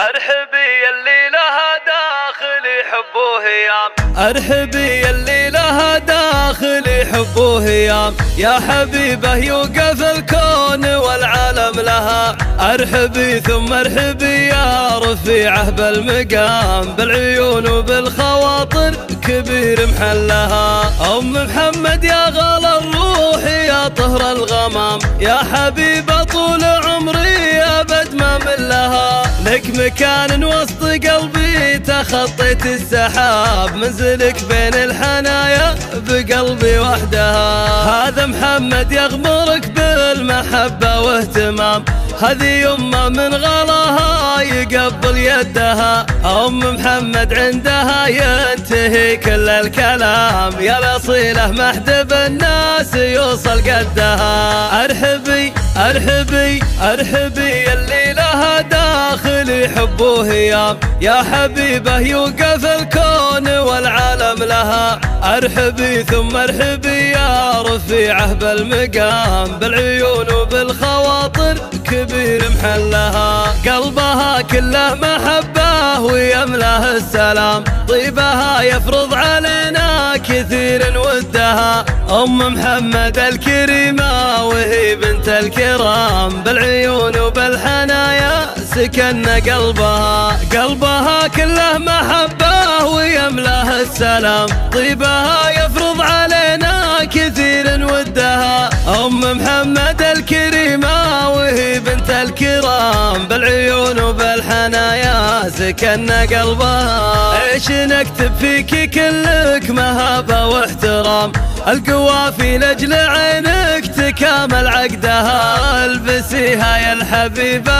ارحبي اللي لها داخل يحبوه يام، ارحبي اللي لها داخل يحبوه يام، يا حبيبه يوقف الكون والعالم لها. ارحبي ثم ارحبي يا رفيعه بالمقام، بالعيون وبالخواطر كبير محلها. ام محمد يا غلا الروح يا طهر الغمام، يا حبيبه طول عمري ابد ما من لها. لك مكان وسط قلبي تخطيت السحاب، منزلك بين الحنايا بقلبي وحدها. هذا محمد يغمرك بالمحبة واهتمام، هذه يمه من غلاها يقبل يدها. ام محمد عندها ينتهي كل الكلام، يا الاصيله محدب الناس يوصل قدها. ارحبي ارحبي ارحبي اللي لها داخل يحبوه يام، يا حبيبه يوقف الكون والعالم لها. ارحبي ثم ارحبي يا رفيعه بالمقام، بالعيون وبالخواطر كبير محلها. قلبها كله محبه ويملاه السلام، طيبها يفرض علينا كثير ودها. ام محمد الكريمه وهي بنت الكرام، بالعيون وبالحنايا سكن قلبها. قلبها كله محبه ويملاه السلام، طيبها يفرض علينا كثير ودها. ام محمد الكريمه وهي بنت الكرام، بالعيون وبالحنايا سكن قلبها. ايش نكتب فيك كلك مهابه واحترام، القوافي لاجل عينك تكامل عقدها. البسيها يا الحبيبه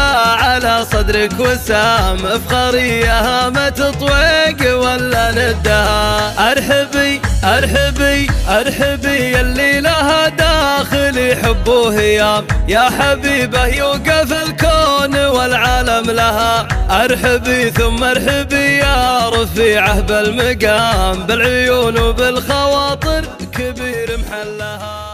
على صدرك وسام، افخريها ما تطويق ولا ندها. ارحبي ارحبي ارحبي اللي لها داخل يحبوه يام، يا حبيبه يوقف الكون والعالم لها. ارحبي ثم ارحبي يا رفيعه بالمقام، بالعيون وبالخواطر كبير محلها.